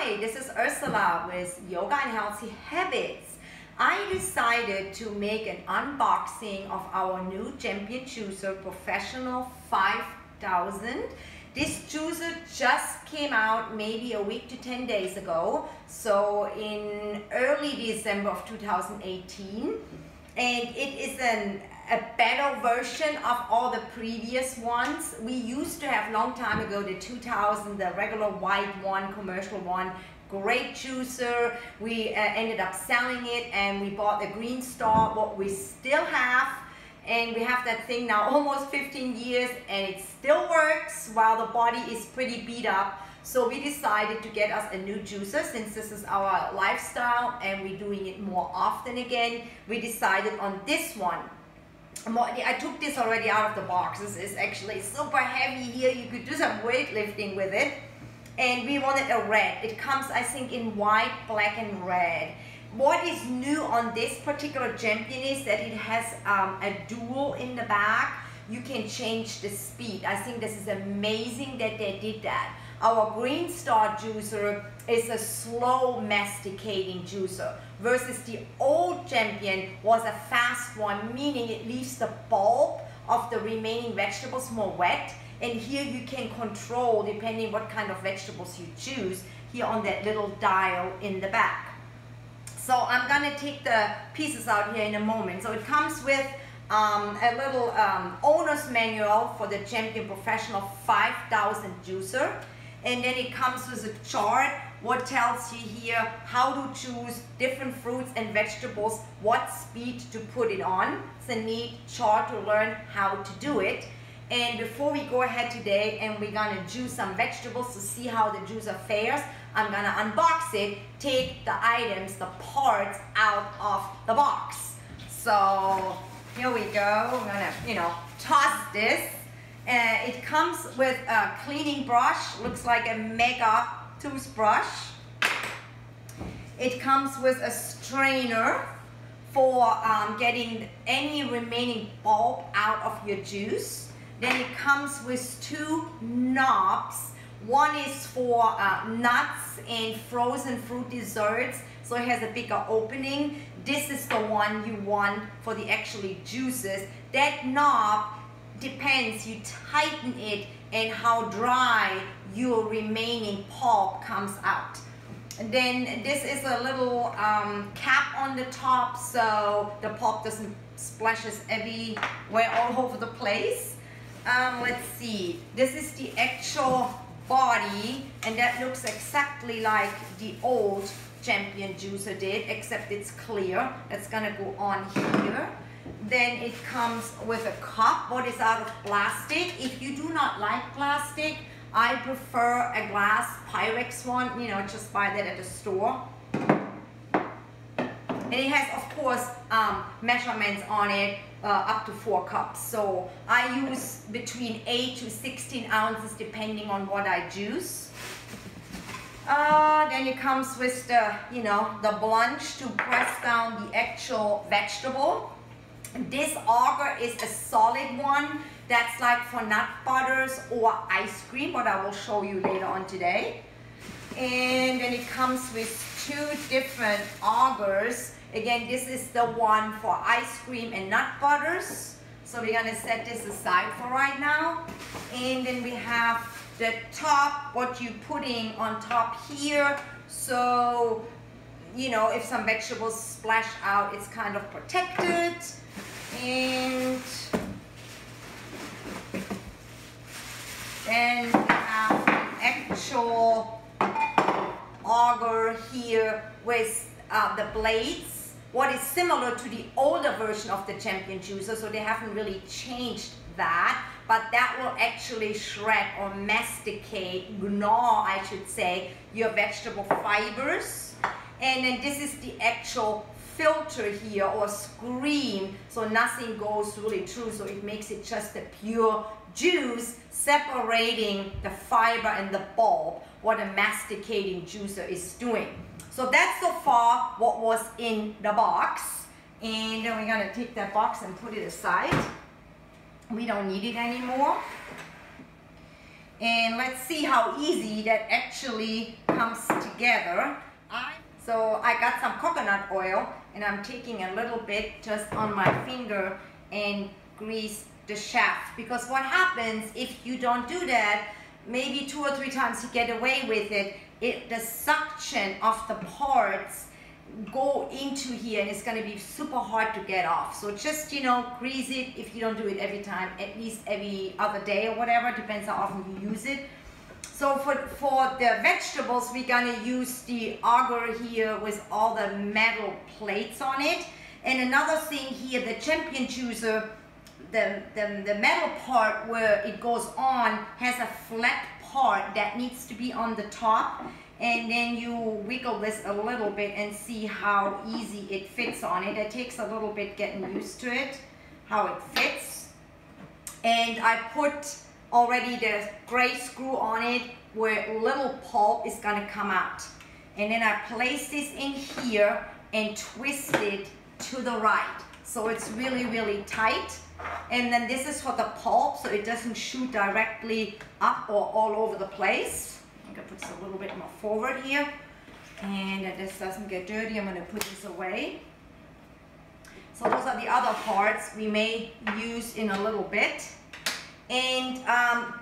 Hi, this is Ursula with Yoga and Healthy Habits. I decided to make an unboxing of our new Champion Juicer Professional 5000. This juicer just came out maybe a week to 10 days ago, so in early December of 2018. And it is a better version of all the previous ones. We used to have long time ago the 2000, the regular white one, commercial one, great juicer. We ended up selling it and we bought the Green Star, what we still have. And we have that thing now almost 15 years and it still works while the body is pretty beat up. So we decided to get us a new juicer since this is our lifestyle and we're doing it more often again. We decided on this one. I took this already out of the box. This is actually super heavy here. You could do some weightlifting with it. And we wanted a red. It comes, I think, in white, black, and red. What is new on this particular Champion is that it has a dual in the back. You can change the speed. I think this is amazing that they did that. Our Green Star juicer is a slow masticating juicer versus the old Champion was a fast one, meaning it leaves the bulb of the remaining vegetables more wet. And here you can control, depending what kind of vegetables you choose, here on that little dial in the back. So I'm gonna take the pieces out here in a moment. So it comes with a little owner's manual for the Champion Professional 5000 juicer. And then it comes with a chart what tells you here how to choose different fruits and vegetables, what speed to put it on. It's a neat chart to learn how to do it. And before we go ahead today and we're gonna juice some vegetables to see how the juicer fares, I'm gonna unbox it, take the items, the parts out of the box. So here we go. I'm gonna, toss this. It comes with a cleaning brush, looks like a mega toothbrush. It comes with a strainer for getting any remaining bulb out of your juice. Then it comes with two knobs. One is for nuts and frozen fruit desserts, so it has a bigger opening. This is the one you want for the actually juices. That knob depends, you tighten it and how dry your remaining pulp comes out. And then this is a little cap on the top so the pulp doesn't splashes everywhere all over the place. Let's see, this is the actual body and that looks exactly like the old Champion juicer did, except it's clear. That's gonna go on here. Then it comes with a cup, what is out of plastic. If you do not like plastic, I prefer a glass Pyrex one, just buy that at the store. And it has, of course, measurements on it, up to 4 cups. So I use between 8 to 16 ounces depending on what I juice. Then it comes with the, the blunch to press down the actual vegetable. This auger is a solid one that's like for nut butters or ice cream, what I will show you later on today. And then it comes with 2 different augers. Again, this is the one for ice cream and nut butters. So we're gonna set this aside for right now. And then we have the top, what you're putting on top here. So, if some vegetables splash out, it's kind of protected. And then we have the actual auger here with the blades, what is similar to the older version of the Champion juicer, so they haven't really changed that, but that will actually shred or masticate, gnaw I should say, your vegetable fibers. And then this is the actual filter here or screen, so nothing goes really through, so it makes it just a pure juice separating the fiber and the bulb, what a masticating juicer is doing. So that's so far what was in the box, and then we're gonna take that box and put it aside. We don't need it anymore. And let's see how easy that actually comes together. So I got some coconut oil and I'm taking a little bit just on my finger and grease the shaft, because what happens if you don't do that, maybe 2 or 3 times you get away with it, the suction of the parts go into here and it's going to be super hard to get off. So just, you know, grease it. If you don't do it every time, at least every other day or whatever, depends how often you use it. So for the vegetables, we're going to use the auger here with all the metal plates on it. And another thing here, the champion juicer, the metal part where it goes on has a flat part that needs to be on the top, and then you wiggle this a little bit and see how easy it fits on it. It takes a little bit getting used to it, how it fits. And I put already the gray screw on it where little pulp is gonna come out. And then I place this in here and twist it to the right. So it's really, really tight. And then this is for the pulp, so it doesn't shoot directly up or all over the place. I'm gonna put this a little bit more forward here. And that this doesn't get dirty, I'm gonna put this away. So those are the other parts we may use in a little bit. And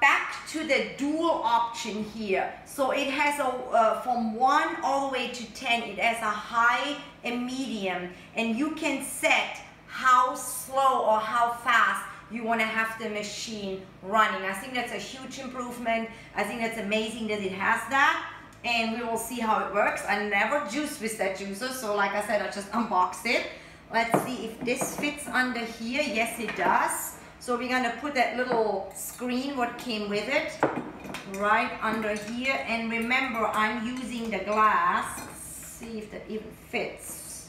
back to the dual option here. So it has a, from 1 all the way to 10, it has a high and medium. And you can set how slow or how fast you want to have the machine running. I think that's a huge improvement. I think that's amazing that it has that. And we will see how it works. I never juice with that juicer. So like I said, I just unboxed it. Let's see if this fits under here. Yes, it does. So we're going to put that little screen, what came with it, right under here. And remember, I'm using the glass. Let's see if that even fits.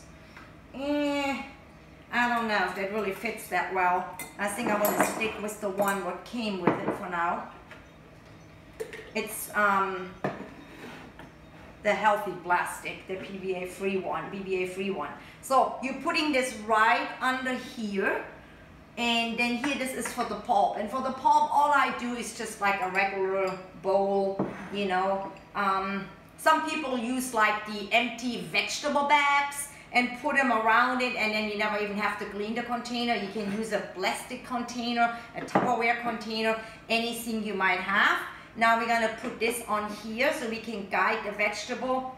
I don't know if that really fits that well. I think I want to stick with the one what came with it for now. It's the healthy plastic, the BPA-free one. So you're putting this right under here. And then here, this is for the pulp. And for the pulp, all I do is just like a regular bowl, you know. Some people use like the empty vegetable bags and put them around it, and then you never even have to clean the container. You can use a plastic container, a Tupperware container, anything you might have. Now we're gonna put this on here so we can guide the vegetable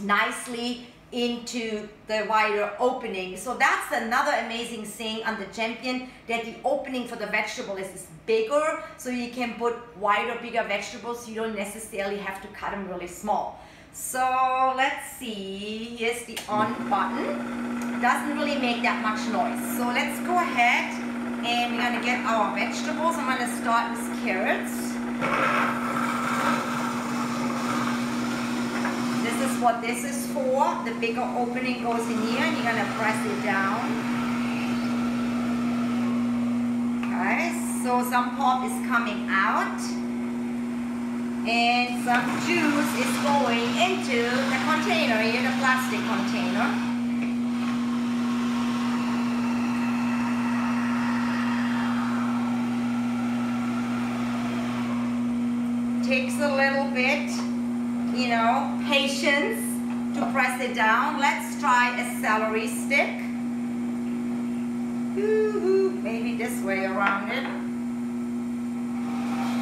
nicely into the wider opening. So that's another amazing thing on the Champion, that the opening for the vegetable is bigger, so you can put wider, bigger vegetables. You don't necessarily have to cut them really small. So let's see, here's the on button. Doesn't really make that much noise. So let's go ahead and we're gonna get our vegetables. I'm gonna start with carrots. This is what this is for. The bigger opening goes in here and you're gonna press it down. Okay, so some pulp is coming out and some juice is going into the container here, the plastic container. Takes a little bit, you know, patience to press it down. Let's try a celery stick. Maybe this way around it.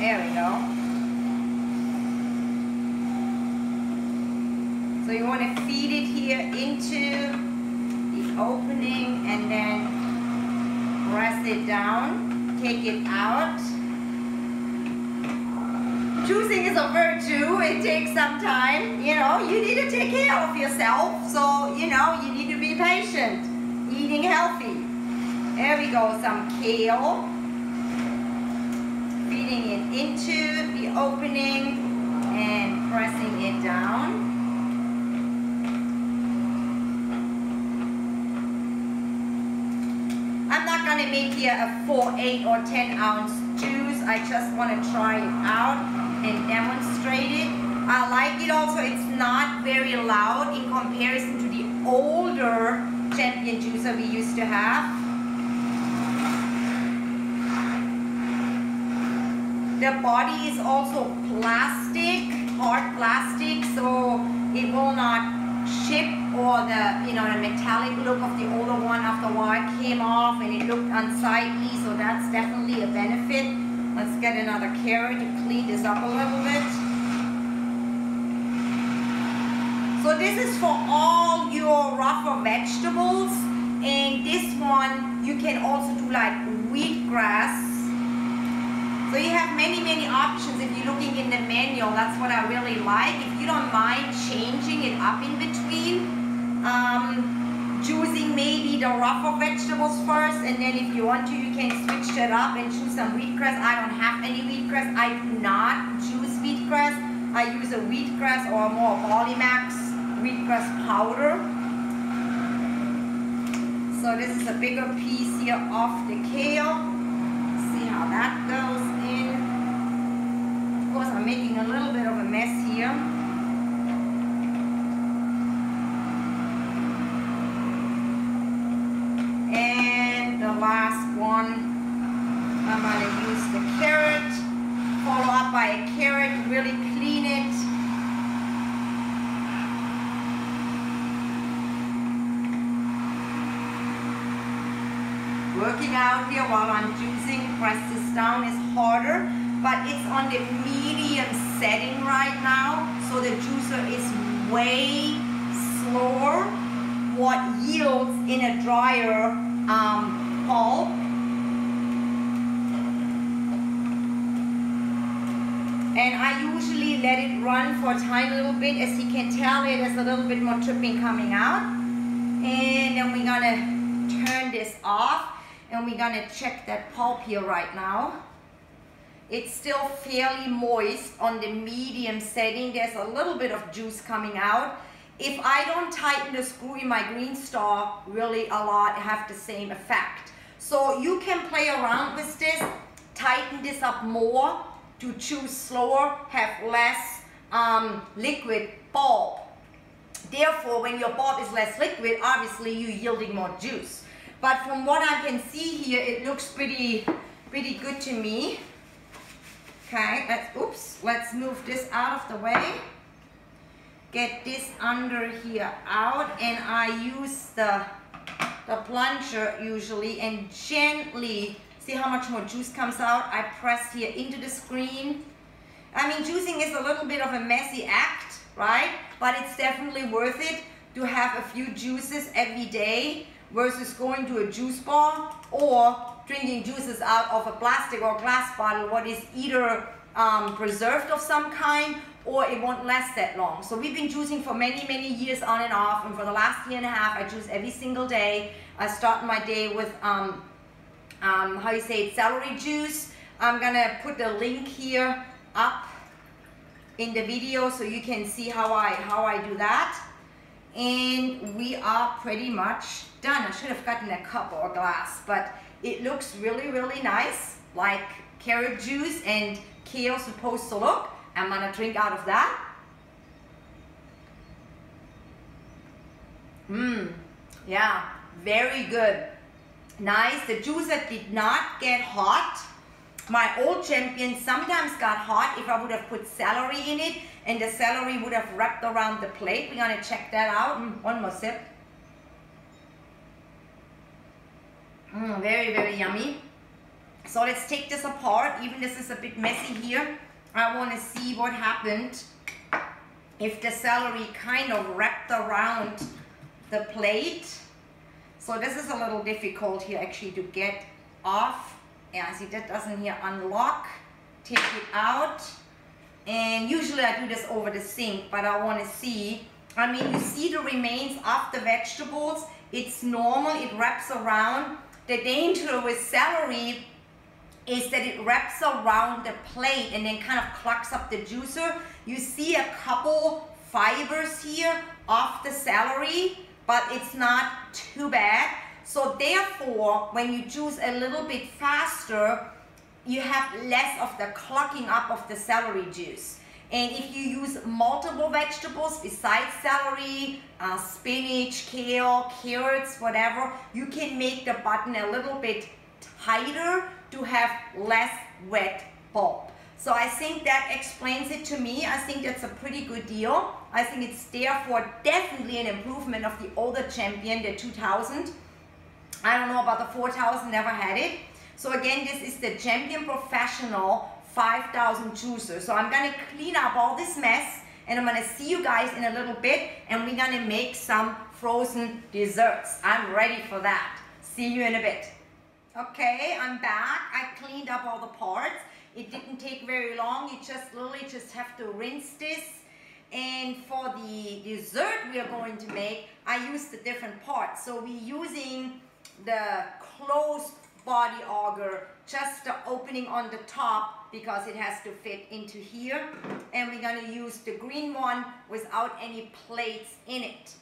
There we go. So you want to feed it here into the opening and then press it down, take it out. Juicing is a virtue. It takes some time. You know, you need to take care of yourself. So, you know, you need to be patient. Eating healthy. There we go, some kale. Feeding it into the opening and pressing it down. I'm not going to make here a 4, 8, or 10 ounce juice. I just want to try it out and demonstrate it. I like it also. It's not very loud in comparison to the older Champion juicer we used to have. The body is also plastic. hard plastic, so it will not chip, or the, you know, the metallic look of the older one after a while came off and it looked unsightly, so that's definitely a benefit. Let's get another carrot to clean this up a little bit. So this is for all your rougher vegetables, and this one you can also do like wheatgrass. So you have many options if you're looking in the manual. That's what I really like. If you don't mind changing it up in between, choosing maybe the rougher vegetables first, and then if you want to, you can switch that up and choose some wheatgrass. I don't have any wheatgrass. I do not choose wheatgrass. I use a wheatgrass or more Barley Max wheatgrass powder. So this is a bigger piece here of the kale. See how that goes in. Of course, I'm making a little bit of a mess here. And the last one, I'm going to use the carrot. Follow up by a carrot, really clean it. Working out here while I'm juicing, press this down is harder, but it's on the medium setting right now, so the juicer is way slower, what yields in a drier pulp. And I usually let it run for a tiny little bit. As you can tell, it is a little bit more dripping coming out. And then we're gonna turn this off. And we're gonna check that pulp here right now. It's still fairly moist on the medium setting. There's a little bit of juice coming out. If I don't tighten the screw in my green star really a lot, I have the same effect. So you can play around with this, tighten this up more to juice slower, have less liquid pulp. Therefore, when your pulp is less liquid, obviously you're yielding more juice. But from what I can see here, it looks pretty good to me. Okay, let's move this out of the way. Get this under here out, and I use the plunger usually and gently, see how much more juice comes out? I press here into the screen. I mean, juicing is a little bit of a messy act, right? But it's definitely worth it to have a few juices every day versus going to a juice bar or drinking juices out of a plastic or glass bottle, what is either preserved of some kind or it won't last that long. So we've been juicing for many years on and off, and for the last year and a half I juice every single day. I start my day with how you say it, celery juice. I'm gonna put the link here up in the video so you can see how I do that. And we are pretty much done. I should have gotten a cup or a glass, but it looks really nice, like carrot juice and kale supposed to look. I'm gonna drink out of that. Yeah, very good. Nice. The juicer did not get hot. My old champion sometimes got hot if I would have put celery in it, and the celery would have wrapped around the plate. We're gonna check that out. One more sip. Very yummy. So let's take this apart. Even this is a bit messy here. I want to see what happened if the celery kind of wrapped around the plate. So this is a little difficult here actually to get off. Yeah, see, that doesn't here unlock. Take it out. And usually I do this over the sink, but I want to see. I mean, you see the remains of the vegetables. It's normal, it wraps around. The danger with celery is that it wraps around the plate and then kind of clogs up the juicer. You see a couple fibers here of the celery, but it's not too bad. So therefore, when you juice a little bit faster, you have less of the clogging up of the celery juice. And if you use multiple vegetables besides celery, spinach, kale, carrots, whatever, you can make the button a little bit tighter to have less wet pulp. So I think that explains it to me. I think that's a pretty good deal. I think it's therefore definitely an improvement of the older Champion, the 2000. I don't know about the 4000, never had it. So again, this is the Champion Professional 5000 juicer. So I'm gonna clean up all this mess and I'm gonna see you guys in a little bit and we're gonna make some frozen desserts. I'm ready for that. See you in a bit. Okay, I'm back. I cleaned up all the parts. It didn't take very long. You just literally just have to rinse this. And for the dessert we are going to make, I used the different parts. So we're using the closed body auger, just the opening on the top because it has to fit into here. And we're gonna use the green one without any plates in it.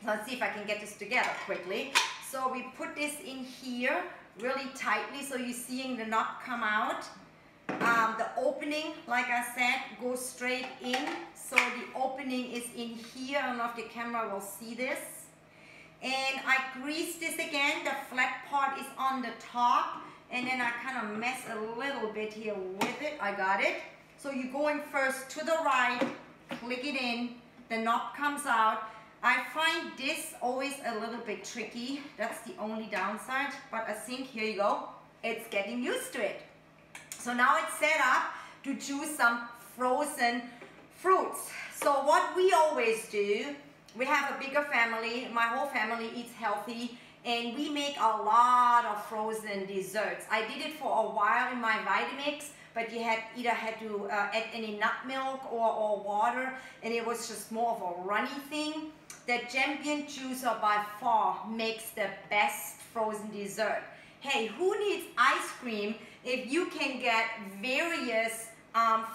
So let's see if I can get this together quickly. So we put this in here really tightly so you're seeing the knob come out. The opening, like I said, goes straight in. So the opening is in here. I don't know if the camera will see this. And I grease this again. The flat part is on the top. And then I kind of mess a little bit here with it. I got it. So you're going first to the right, click it in. The knob comes out. I find this always a little bit tricky. That's the only downside. But I think, here you go, it's getting used to it. So now it's set up to choose some frozen fruits. So what we always do, we have a bigger family. My whole family eats healthy and we make a lot of frozen desserts. I did it for a while in my Vitamix, but you either had to add any nut milk or water, and it was just more of a runny thing. The Champion Juicer by far makes the best frozen dessert. Hey, who needs ice cream if you can get various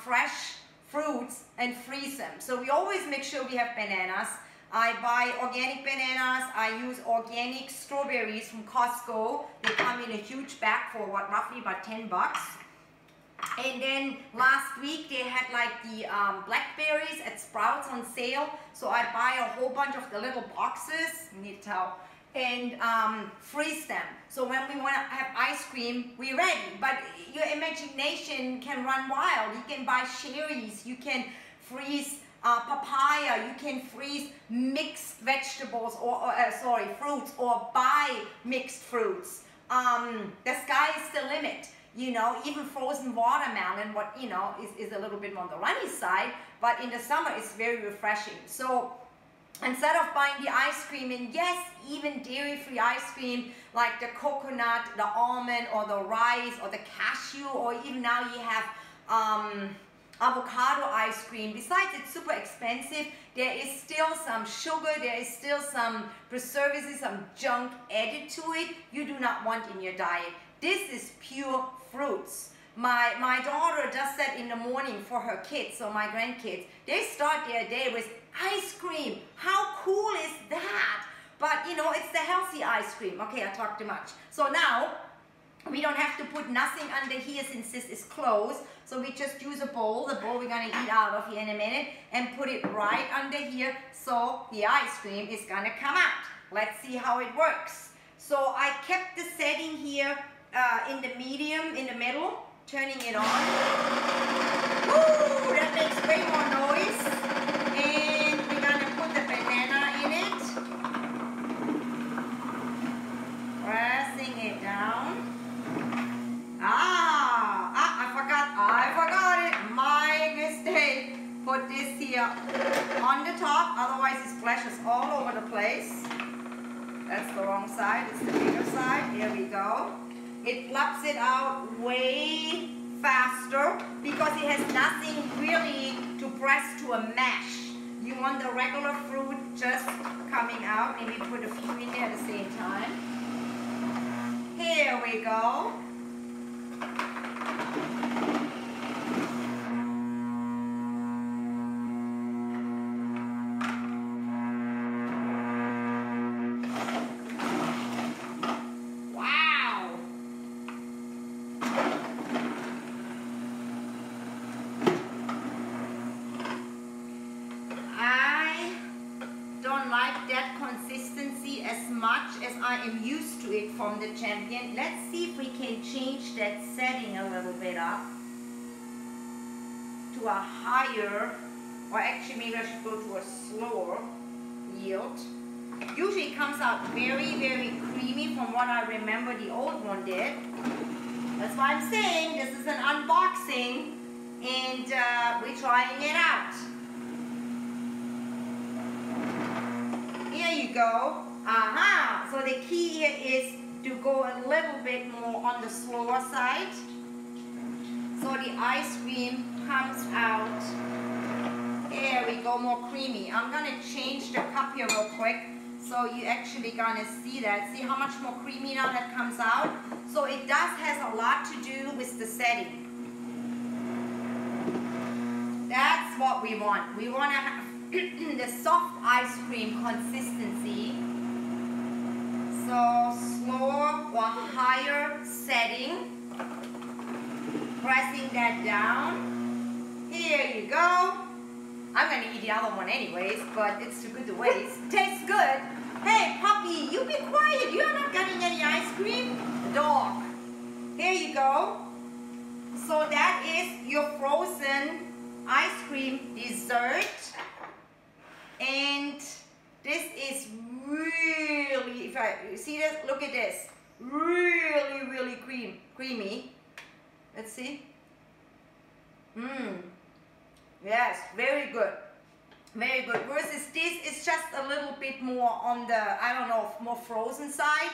fresh fruits and freeze them? So we always make sure we have bananas. I buy organic bananas. I use organic strawberries from Costco. They come in a huge bag for what, roughly about 10 bucks. And then last week they had like the blackberries at Sprouts on sale. So I buy a whole bunch of the little boxes, and freeze them. So when we want to have ice cream, we're ready. But your imagination can run wild. You can buy cherries, you can freeze papaya, you can freeze mixed vegetables or fruits, or buy mixed fruits. The sky is the limit. You know, even frozen watermelon, what is a little bit more on the runny side, but in the summer it's very refreshing. So instead of buying the ice cream, and yes, even dairy-free ice cream like the coconut, the almond, or the rice, or the cashew, or even now you have avocado ice cream. Besides, it's super expensive. There is still some sugar, there is still some preservatives, some junk added to it you do not want in your diet. This is pure fruits. My daughter does that in the morning for her kids, so my grandkids. They start their day with ice cream. How cool is that? But you know, it's the healthy ice cream. Okay, I talked too much. So now, we don't have to put nothing under here since this is closed. So we just use a bowl, the bowl we're gonna eat out of here in a minute, and put it right under here so the ice cream is gonna come out. Let's see how it works. So I kept the setting here in the medium, in the middle, turning it on. Woo, that makes way more noise. And we're gonna put the banana in it. Pressing it down. I forgot it. My mistake. Put this here on the top, otherwise it splashes all over the place. That's the wrong side, it's the bigger side. Here we go. It flaps it out way faster because it has nothing really to press to a mash. You want the regular fruit just coming out. Maybe put a few in there at the same time. Here we go. Consistency as much as I am used to it from the Champion. Let's see if we can change that setting a little bit up. to a higher, or actually maybe I should go to a slower yield. Usually it comes out very, very creamy from what I remember the old one did. That's why I'm saying this is an unboxing and we're trying it out. Here you go. Aha! So the key here is to go a little bit more on the slower side. So the ice cream comes out. There we go, more creamy. I'm gonna change the cup here real quick. So you actually gonna see that. See how much more creamy now that comes out? So it has a lot to do with the setting. That's what we want. We want to have the soft ice cream consistency. So slower or higher setting. Pressing that down. Here you go. I'm going to eat the other one anyways, but it's too good to waste. Tastes good. Hey, puppy, you be quiet. You're not getting any ice cream. Dog. Here you go. So that is your frozen ice cream dessert. And this is really, if you see this, look at this. Really, really creamy. Let's see. Yes, very good. Very good. Versus this is just a little bit more on the, I don't know, more frozen side.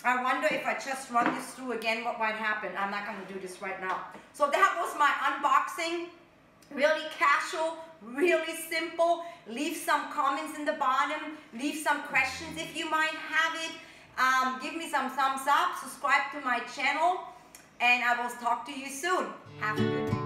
I wonder if I just run this through again, what might happen. I'm not going to do this right now. So that was my unboxing. Really casual, really simple. Leave some comments in the bottom. Leave some questions if you might have it. Give me some thumbs up. Subscribe to my channel. And I will talk to you soon. Have a good day.